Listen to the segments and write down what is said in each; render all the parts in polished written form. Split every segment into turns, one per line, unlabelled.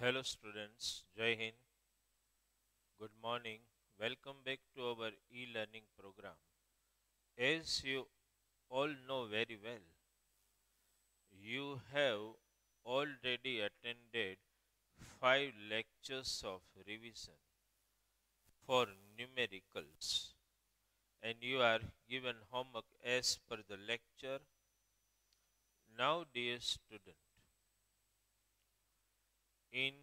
Hello students, Jai Hind. Good morning. Welcome back to our e-learning program. As you all know very well, you have already attended 5 lectures of revision for numericals and you are given homework as per the lecture. Now dear student, in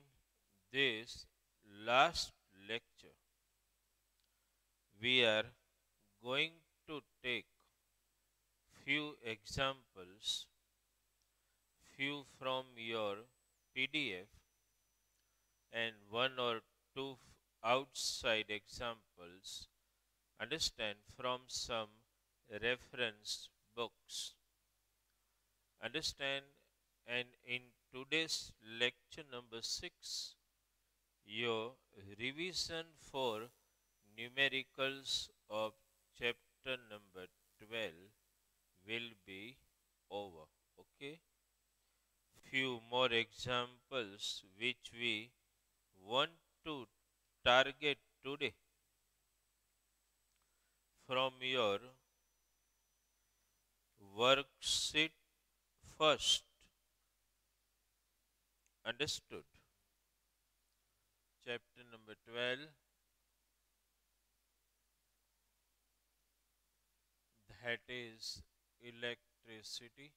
this last lecture, we are going to take few examples, few from your PDF and one or two outside examples, understand from some reference books. Understand, and in today's lecture number 6, your revision for numericals of chapter number 12 will be over. Okay, few more examples which we want to target today from your worksheet first. Understood? Chapter number 12, that is electricity.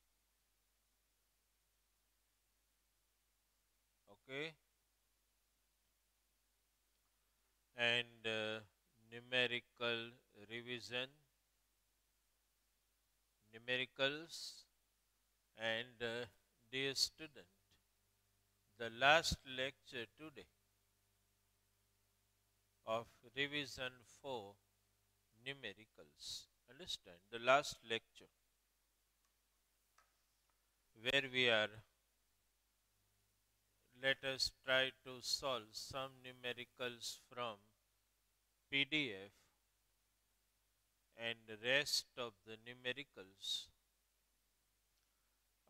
Okay, and numerical revision, numericals, and dear student, the last lecture today of revision for numericals. Understand, the last lecture where we are, let us try to solve some numericals from PDF and the rest of the numericals.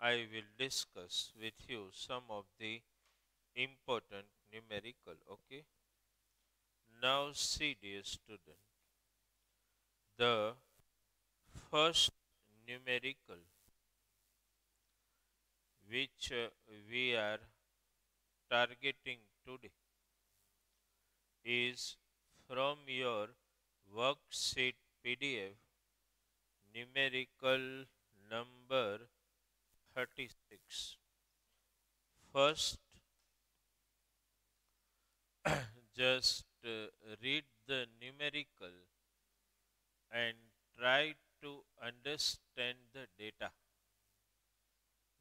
I will discuss with you some of the important numerical. Okay, now see dear student, the first numerical which we are targeting today is from your worksheet PDF, numerical number 36. First, just read the numerical and try to understand the data,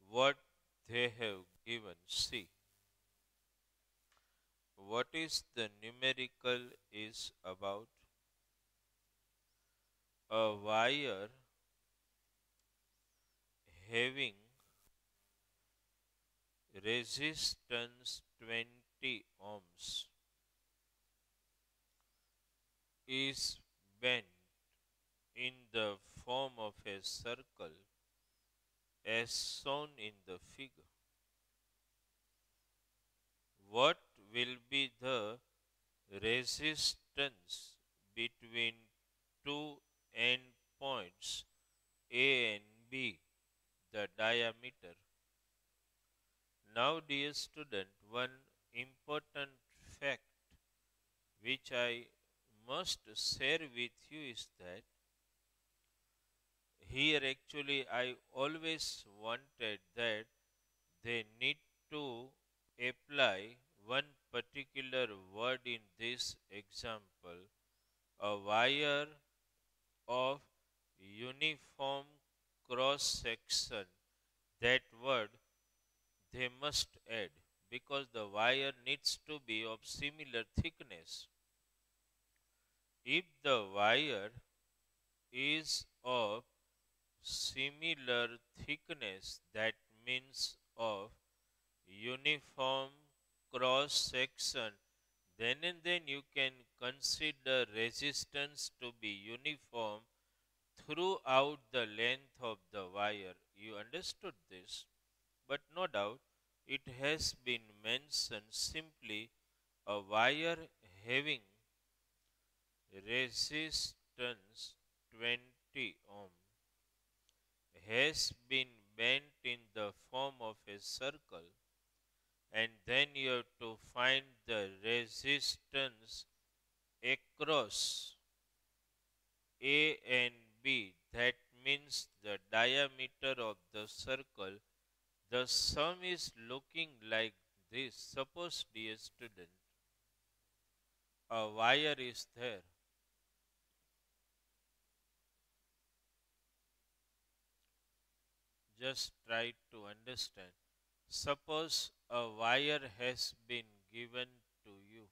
what they have given. See, what is the numerical is about? A wire having resistance 20 ohms is bent in the form of a circle as shown in the figure. What will be the resistance between two end points A and B, the diameter? Now dear student, one important fact which I must share with you is that here actually I always wanted that they need to apply one particular word in this example, a wire of uniform cross section. That word they must add because the wire needs to be of similar thickness. If the wire is of similar thickness, that means of uniform cross section, then and then you can consider resistance to be uniform throughout the length of the wire. You understood this? But no doubt it has been mentioned simply a wire having resistance 20 ohm has been bent in the form of a circle, and then you have to find the resistance across A and B. That means the diameter of the circle. The sum is looking like this. Suppose, dear student, a wire is there. Just try to understand. Suppose a wire has been given to you.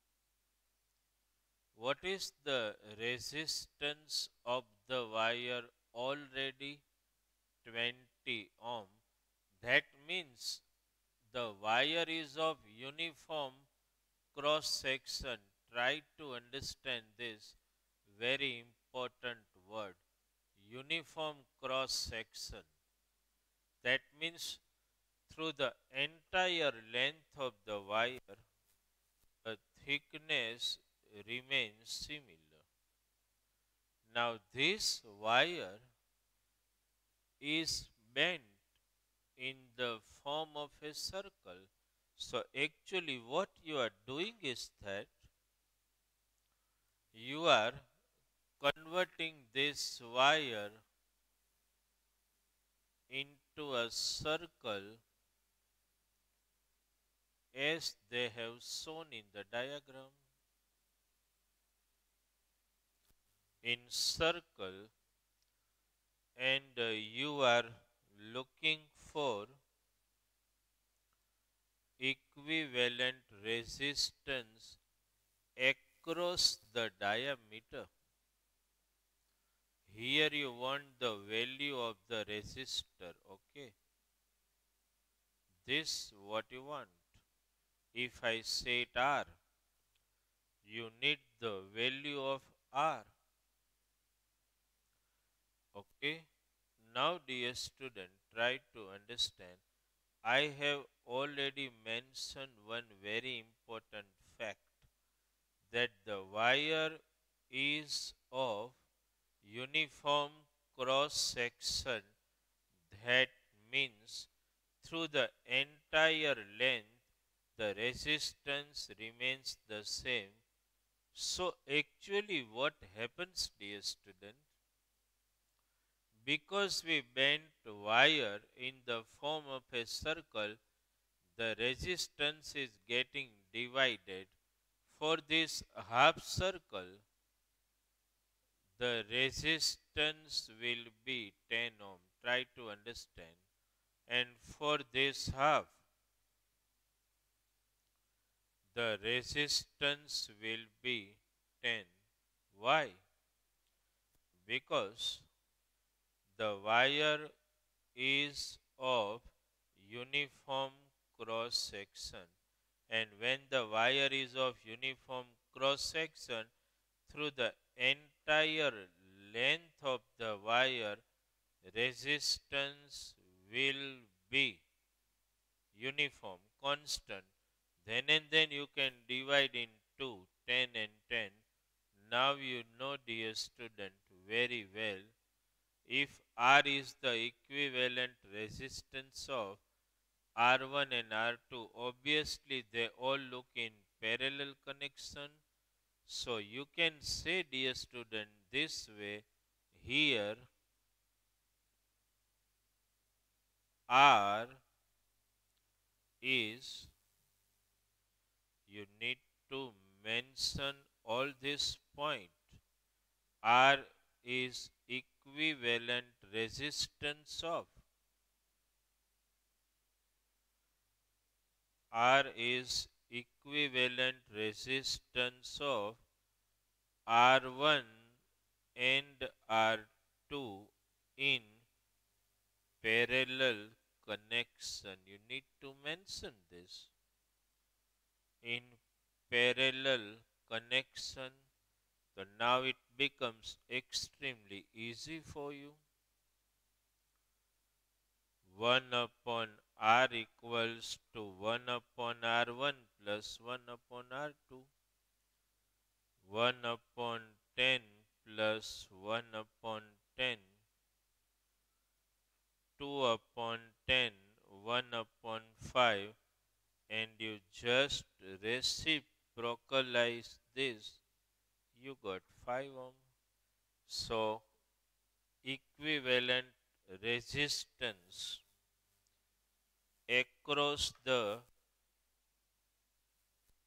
What is the resistance of the wire already? 20 ohm. That means the wire is of uniform cross section. Try to understand this very important word. Uniform cross section. That means through the entire length of the wire, the thickness remains similar. Now, this wire is bent in the form of a circle. So, actually, what you are doing is that you are converting this wire into a circle as they have shown in the diagram. In circle, and you are looking for equivalent resistance across the diameter. Here you want the value of the resistor, okay? This what you want. If I say it R, you need the value of R, okay? Now, dear student, try to understand. I have already mentioned one very important fact, that the wire is of uniform cross section. That means through the entire length the resistance remains the same. So actually what happens, dear student, because we bent wire in the form of a circle, the resistance is getting divided. For this half circle, the resistance will be 10 ohm. Try to understand. And for this half, the resistance will be 10. Why? Because the wire is of uniform cross section, and when the wire is of uniform cross section, through the entire length of the wire, resistance will be uniform, constant. Then and then you can divide into 10 and 10. Now you know, dear student, very well, if R is the equivalent resistance of R1 and R2, obviously they all look in parallel connection. So you can say, dear student, this way, here R is, you need to mention all this point. R is equivalent resistance of, R is equivalent resistance of R1 and R2 in parallel connection. You need to mention this. In parallel connection, so now it becomes extremely easy for you. 1 upon R equals to 1 upon R1 plus 1 upon R2. 1 upon 10 plus 1 upon 10. 2 upon 10, 1 upon 5, and you just reciprocalize this, you got 5 ohm. So, equivalent resistance across the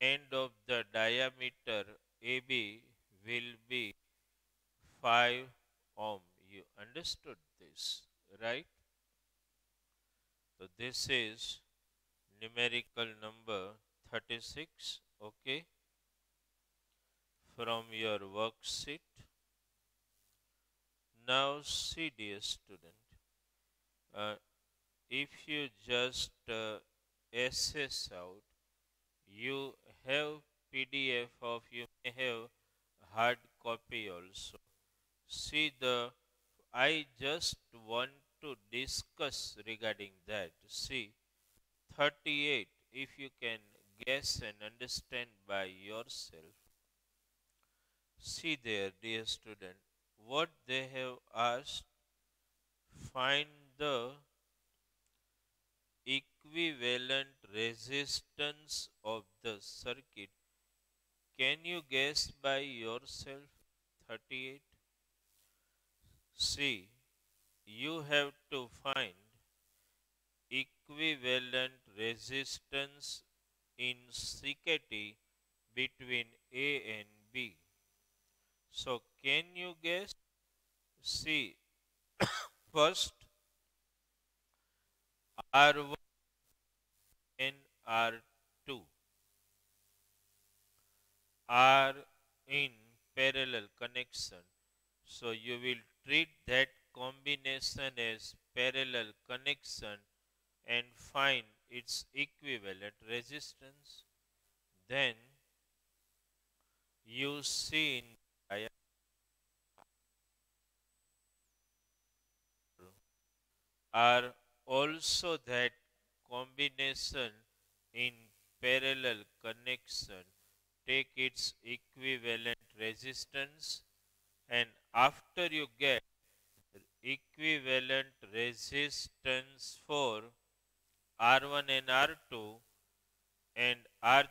end of the diameter AB will be 5 ohm. You understood this, right? So, this is numerical number 36, okay, from your worksheet. Now, see, dear student, uh, if you just assess out, you have PDF of, you may have hard copy also. See, I just want to discuss regarding that. See, 38, if you can guess and understand by yourself. See there, dear student, what they have asked, find the equivalent resistance of the circuit. Can you guess by yourself? 38. See, you have to find equivalent resistance in CKT between A and B. So, can you guess? See, first R1 and R2 are in parallel connection. So, you will treat that combination as parallel connection and find its equivalent resistance. Then you see in diagram are also that combination in parallel connection take its equivalent resistance, and after you get equivalent resistance for R1 and R2 and R3,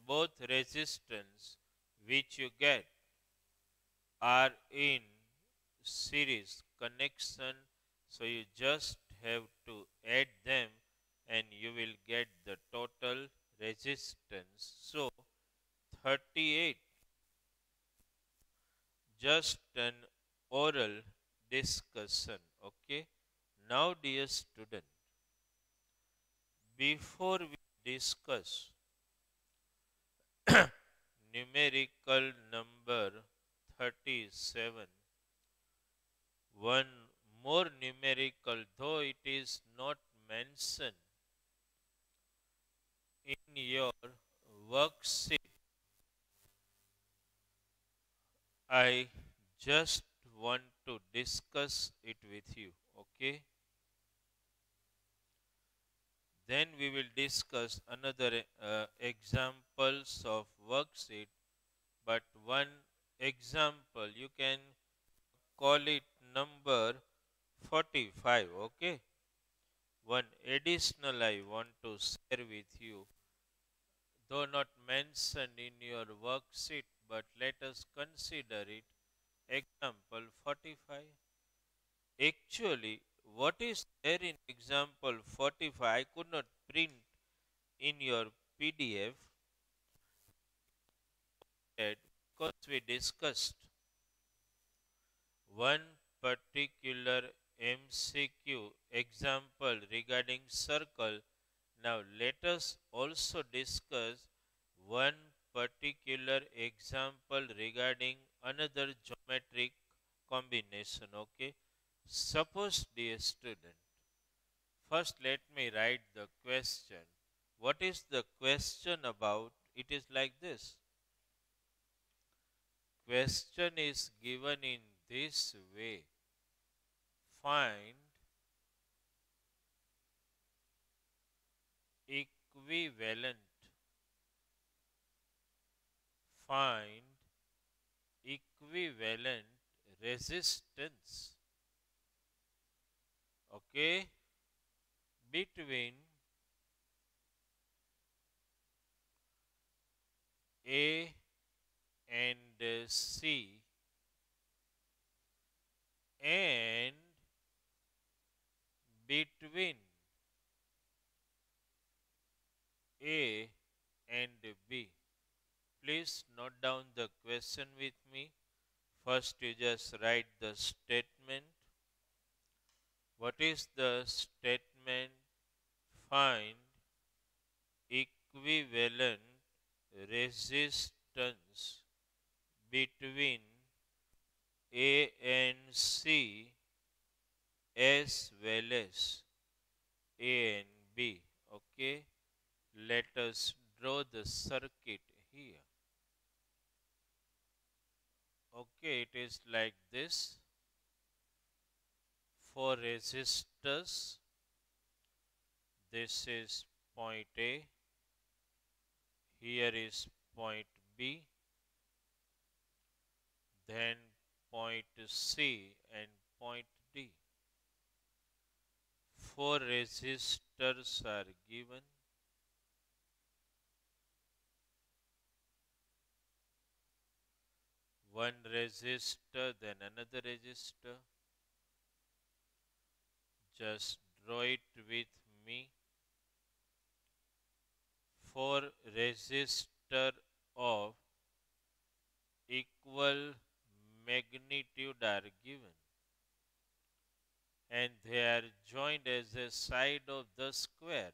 both resistance which you get are in series connection, so you just have to add them and you will get the total resistance. So 38, just an oral discussion, okay. Now, dear student, before we discuss numerical number 37, one more numerical, though it is not mentioned in your worksheet, I just want to discuss it with you, okay. Then we will discuss another examples of worksheet, but one example you can call it number 45, okay. One additional I want to share with you, though not mentioned in your worksheet, but let us consider it. Example 45. Actually, what is there in example 45? I could not print in your PDF because we discussed one particular MCQ example regarding circle. Now let us also discuss one particular example regarding another geometric combination, okay. Suppose, dear student, first let me write the question. What is the question about? It is like this. Question is given in this way. Find equivalent. Find equivalent resistance, okay, between A and C and between A and B. Please note down the question with me. First, you just write the statement. What is the statement? Find equivalent resistance between A and C as well as A and B. Okay, let us draw the circuit here. Okay, it is like this. For resistors, this is point A, here is point B, then point C and point D. Four resistors are given. One resistor, then another resistor. Just draw it with me. Four resistor of equal magnitude are given, and they are joined as a side of the square.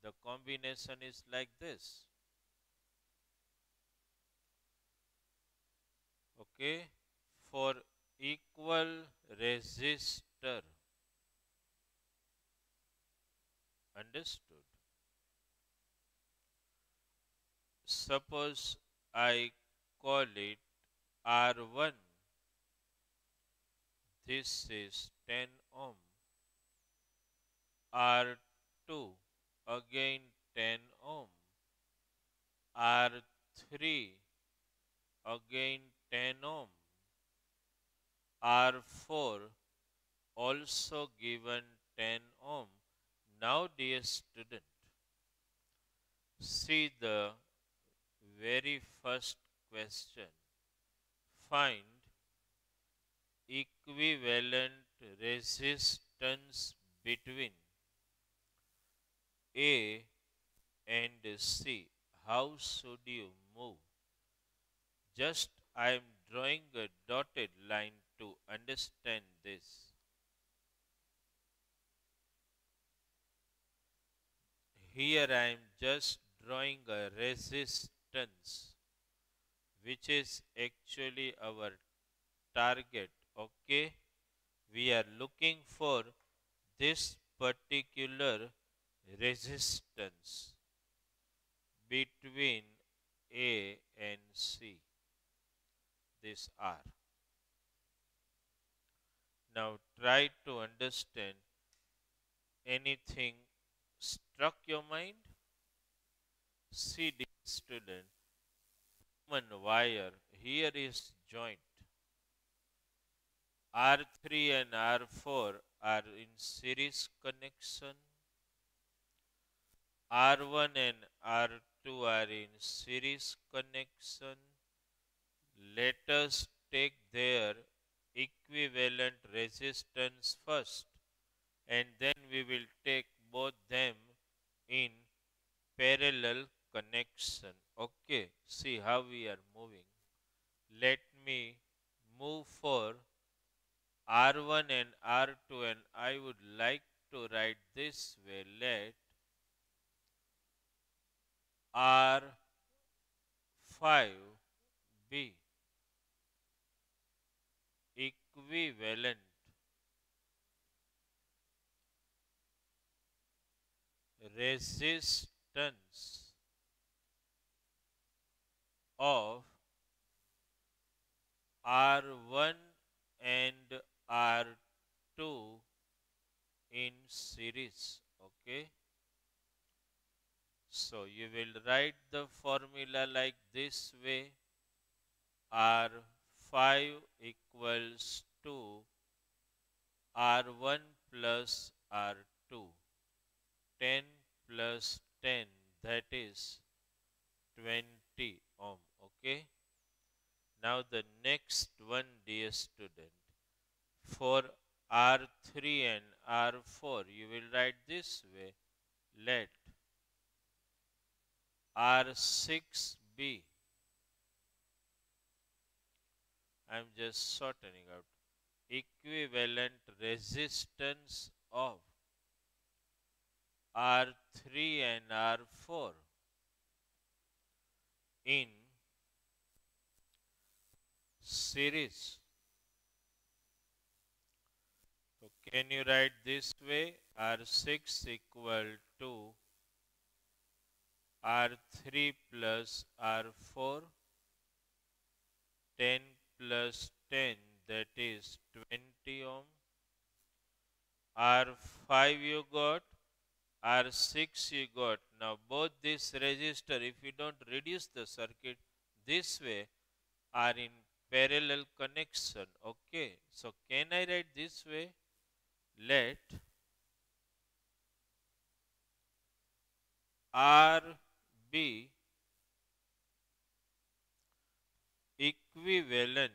The combination is like this. Okay, for equal resistor. Understood? Suppose I call it R1. This is 10 ohm. R2 again 10 ohm. R3 again 10 ohm. R4 also given 10 ohm. Now, dear student, see the very first question. Find equivalent resistance between A and C. How should you move? Just I am drawing a dotted line to understand this. Here I am just drawing a resistance, which is actually our target. Okay, we are looking for this particular resistance between A and C, this R. Now try to understand. Anything struck your mind? See, dear student, human wire here is joint. R3 and R4 are in series connection. R1 and R2 are in series connection. Let us take their equivalent resistance first, and then we will take both them in parallel connection. Okay, see how we are moving. Let me move for R1 and R2, and I would like to write this way. Let R5 be equivalent resistance of R1 and R2 in series. Okay, So you will write the formula like this way. R5 equals to R1 plus R2. 10 plus 10, that is 20 ohm. Okay. Now the next one, dear student, for R3 and R4 you will write this way. Let R6 be, I am just shortening out, equivalent resistance of R3 and R4 in series. So can you write this way? R6 equal to R3 plus R4, 10 plus 10, that is 20 ohm. R5 you got, R6 you got. Now both this resistor, if you don't reduce the circuit this way, are in parallel connection. Okay, so can I write this way? Let R be equivalent,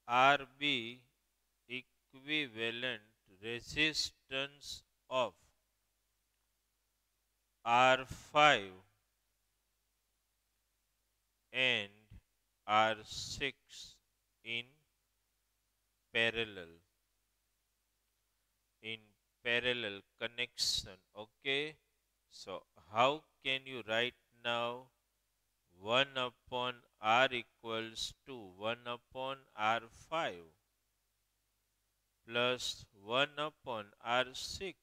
R be equivalent resistance of R5 and R6 in parallel, in parallel connection. Okay, so how can you write now? 1 upon R equals to 1 upon R5 plus 1 upon R6,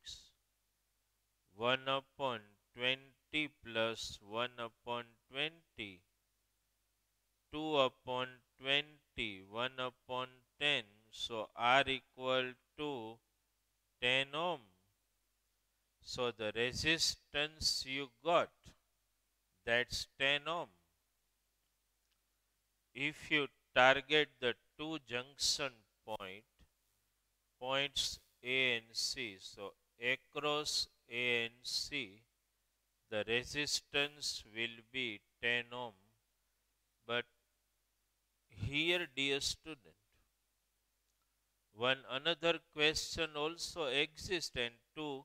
1 upon 20 plus 1 upon 20, 2 upon 20, 1 upon 10. So R equal to 10 ohm. So the resistance you got, that's 10 ohm. If you target the two junction points A and C, so across A and C, the resistance will be 10 ohm. But here, dear student, one another question also exists, and to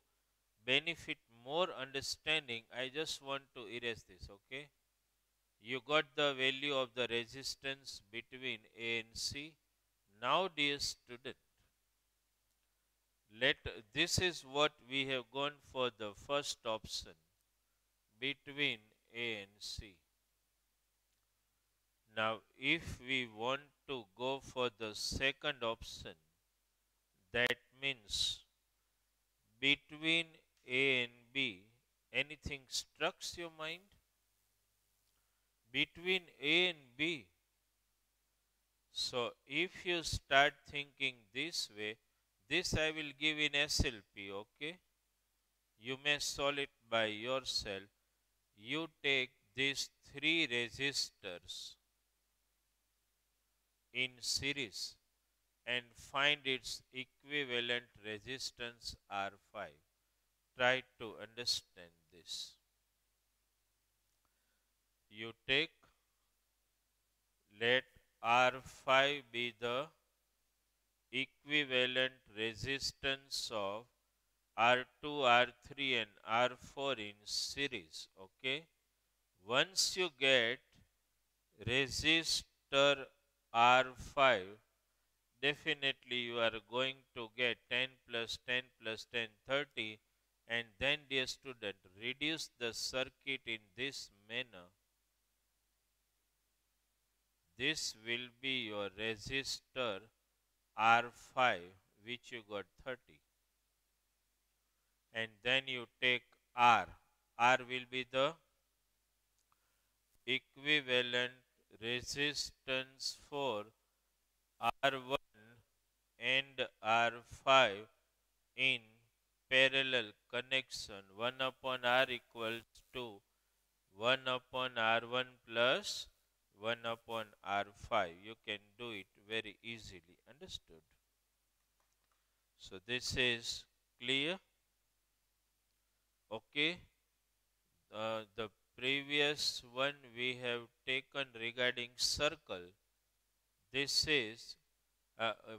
benefit more understanding, I just want to erase this. Okay, you got the value of the resistance between A and C. Now, dear student, let this is what we have gone for the first option between A and C. Now, if we want to go for the second option, that means between A and B, anything strikes your mind? Between A and B. So, if you start thinking this way, this I will give in SLP, okay? You may solve it by yourself. You take these three resistors in series and find its equivalent resistance R5. Try to understand this. You take, let R5 be the equivalent resistance of R2, R3 and R4 in series. Okay. Once you get resistor R5, definitely you are going to get 10 plus 10 plus 10, 30, and then, dear student, reduce the circuit in this manner. This will be your resistor R5, which you got 30, and then you take R. R will be the equivalent resistance for R1 and R5 in parallel connection. 1 upon R equals to 1 upon R1 plus 1 upon R5. You can do it very easily. Understood? So this is clear. Okay. The previous one we have taken regarding circle. This is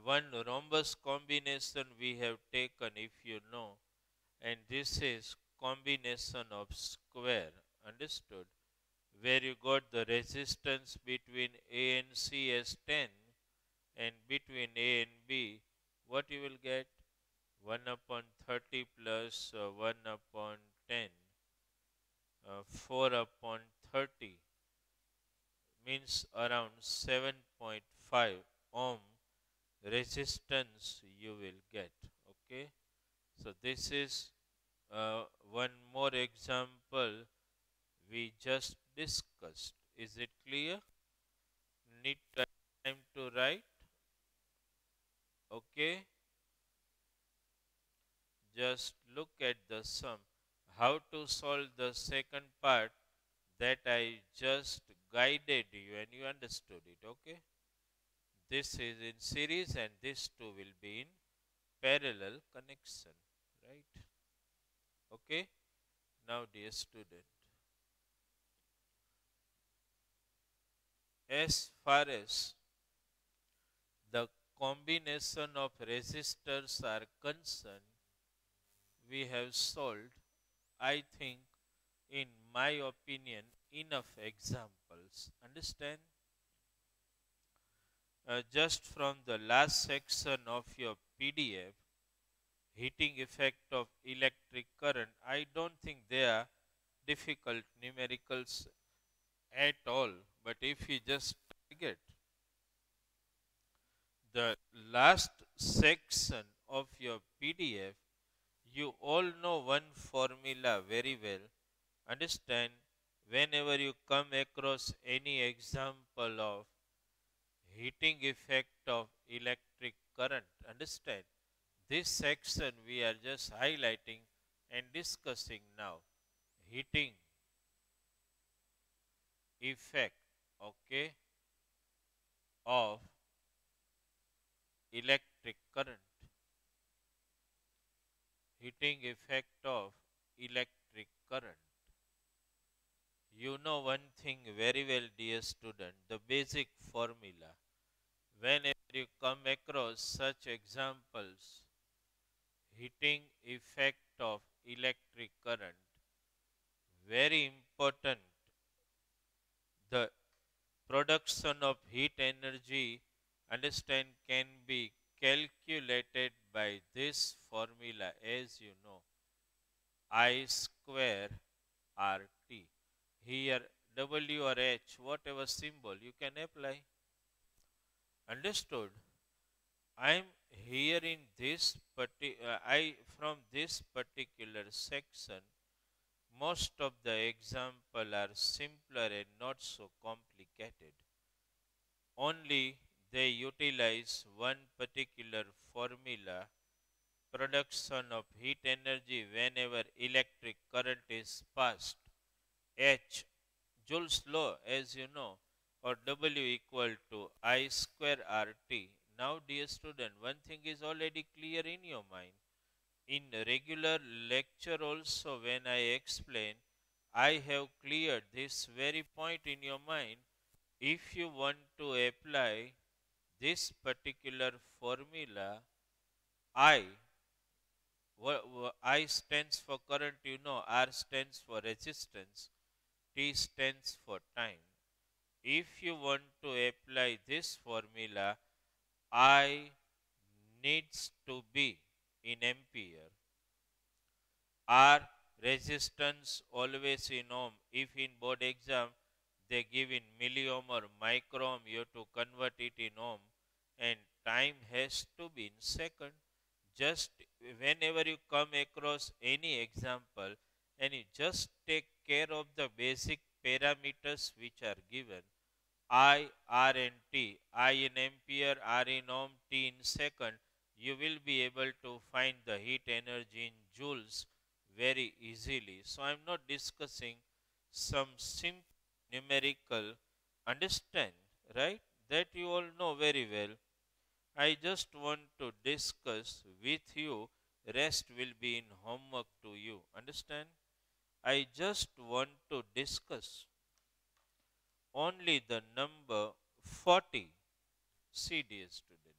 one rhombus combination we have taken, if you know, and this is combination of square. Understood? Where you got the resistance between A and C as 10 and between A and B, what you will get? 1 upon 30 plus 1 upon 10, 4 upon 30 means around 7.5 ohm resistance you will get. Okay, so this is one more example we just discussed. Is it clear? Need time to write? Okay, just look at the sum. How to solve the second part that I just guided you and you understood it. Okay, this is in series and this two will be in parallel connection, right? Okay, now dear student, as far as the combination of resistors are concerned, we have solved, I think, in my opinion, enough examples. Understand? Just from the last section of your PDF, heating effect of electric current, I don't think they are difficult numericals at all. But if you just target the last section of your PDF, you all know one formula very well. Understand, whenever you come across any example of heating effect of electric current, understand, this section we are just highlighting and discussing now. Heating effect, okay, of electric current. Heating effect of electric current. You know one thing very well, dear student, the basic formula. Whenever you come across such examples, heating effect of electric current, very important, the production of heat energy, understand, can be calculated by this formula, as you know, I square RT. Here W or H, whatever symbol you can apply. Understood? I am here in this from this particular section, most of the example are simpler and not so complicated. Only they utilize one particular formula, production of heat energy whenever electric current is passed. H, Joule's law, as you know, or W equal to I square RT. Now, dear student, one thing is already clear in your mind. In regular lecture also, when I explain, I have cleared this very point in your mind. If you want to apply this particular formula, I, I stands for current, you know, R stands for resistance, T stands for time. If you want to apply this formula, I needs to be in ampere. R resistance always in ohm. If in board exam they give in milliohm or micro ohm, you have to convert it in ohm, and time has to be in second. Just whenever you come across any example and you just take care of the basic parameters which are given, I, R and T, I in ampere, R in ohm, T in second, you will be able to find the heat energy in joules very easily. So I am not discussing some simple numerical understand, right? That you all know very well. I just want to discuss with you. Rest will be in homework to you. Understand? I just want to discuss only the number 40. See, dear student,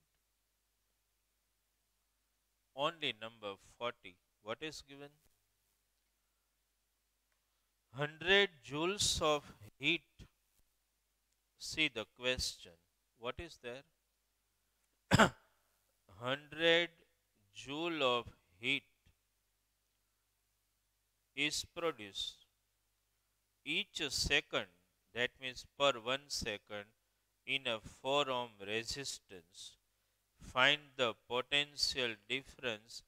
only number 40. What is given? 100 joules of heat. See the question. What is there? 100 joule of heat is produced each second, that means per 1 second, in a 4 ohm resistance. Find the potential difference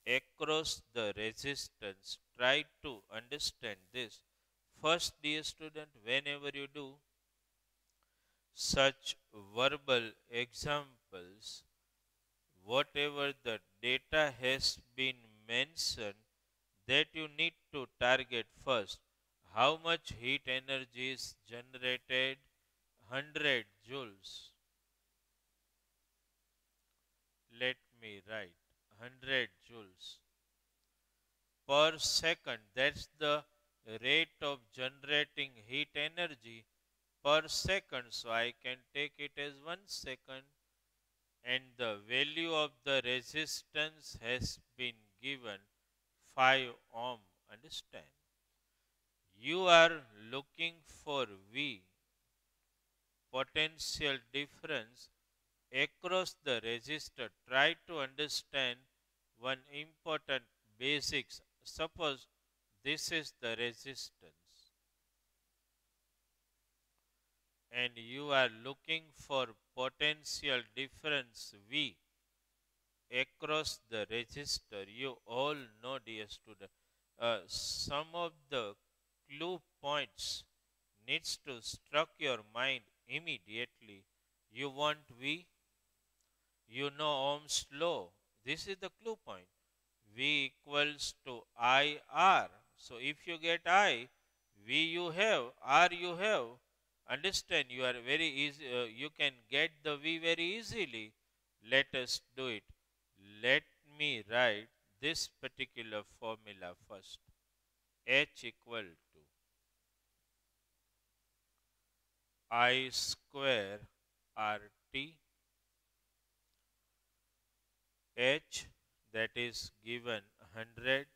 across the resistance. Try to understand this. First, dear student, whenever you do such verbal examples, whatever the data has been mentioned, that you need to target first. How much heat energy is generated? 100 joules. Let me write 100 joules per second. That's the rate of generating heat energy per second. So I can take it as 1 second. And the value of the resistance has been given 5 ohm. Understand? You are looking for V, potential difference across the resistor. Try to understand one important basics. Suppose this is the resistance and you are looking for potential difference V across the resistor. You all know, dear student, some of the clue points needs to struck your mind immediately. You want V, you know Ohm's law. This is the clue point. V equals to IR. So if you get I, V you have, R you have. Understand, you are very easy. You can get the V very easily. Let us do it. Let me write this particular formula first. H equal to I square RT. H, that is given 100.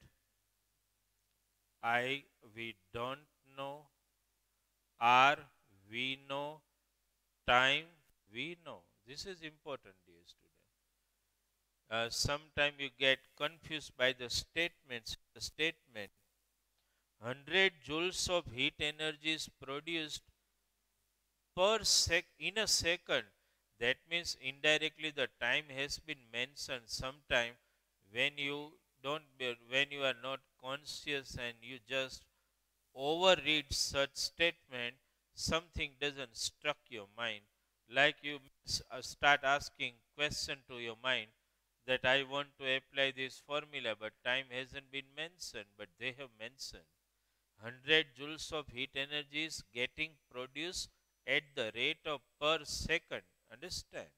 I we don't know. R we know. Time we know. This is important, dear student. Sometimes you get confused by the statements. The statement 100 joules of heat energy is produced per sec in a second. That means indirectly the time has been mentioned sometime when you when you are not conscious and you just overread such statement, something doesn't struck your mind. Like you start asking question to your mind that I want to apply this formula, but time hasn't been mentioned, but they have mentioned. 100 joules of heat energy is getting produced at the rate of per second. Understand?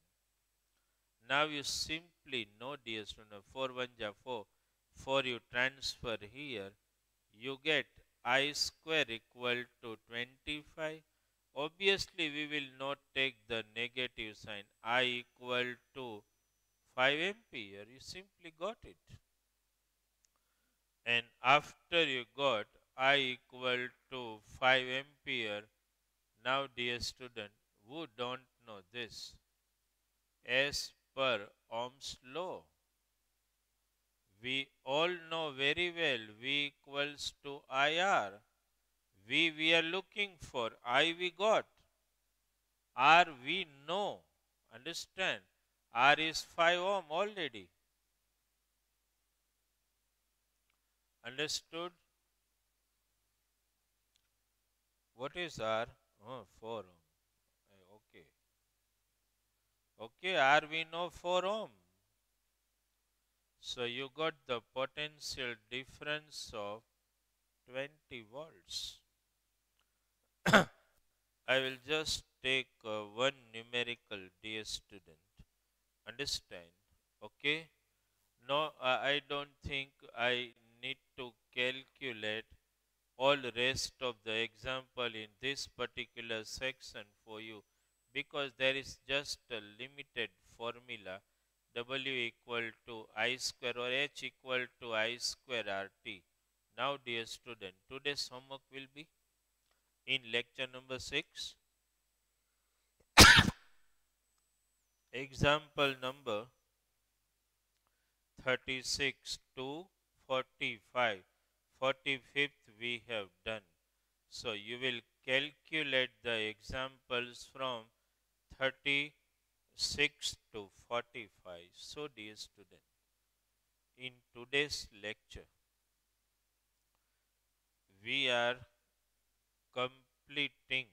Now you simply know, dear student, 4 1 ja 4. 4 you transfer here, you get I square equal to 25. Obviously, we will not take the negative sign. I equal to 5 ampere. You simply got it. And after you got I equal to 5 ampere, now, dear student, who don't know this? As per Ohm's law, we all know very well V equals to IR. V we are looking for, I we got, R we know. Understand? R is 5 ohm already. Understood? What is R? Oh, 4 ohm. Okay. Okay, R we know 4 ohm. So you got the potential difference of 20 volts. I will just take one numerical, dear student. Understand? Okay? No, I don't think I need to calculate all rest of the example in this particular section for you, because there is just a limited formula, W equal to I square or H equal to I square RT. Now dear student, today's homework will be in lecture number 6, example number 36 to 45. 45th we have done. So you will calculate the examples from 36 to 45. So dear student, in today's lecture, we are completing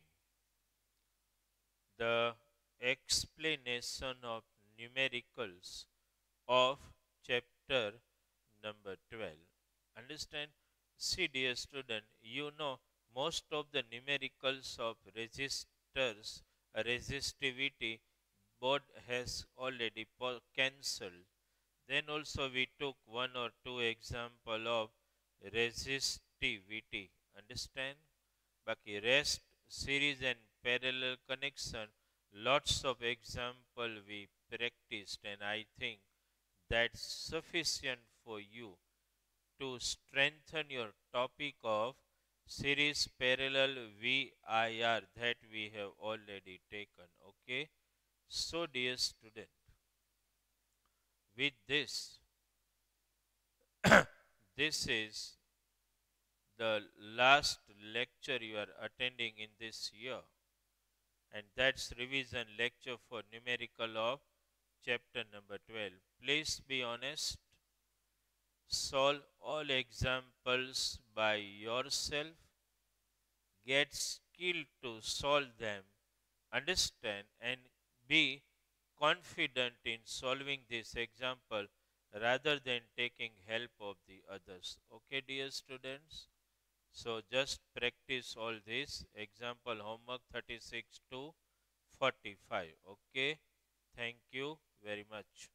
the explanation of numericals of chapter number 12. Understand? See dear student, you know most of the numericals of resistors, resistivity, board has already cancelled. Then also we took one or two example of resistivity. Understand? Baki rest, series and parallel connection, lots of example we practiced, and I think that's sufficient for you to strengthen your topic of series parallel VIR that we have already taken. Okay. So dear student, with this, this is the last lecture you are attending in this year, and that's revision lecture for numerical of chapter number 12. Please be honest, solve all examples by yourself, get skill to solve them, understand and be confident in solving this example rather than taking help of the others. Okay, dear students? So just practice all this. Example homework 36 to 45. Okay. Thank you very much.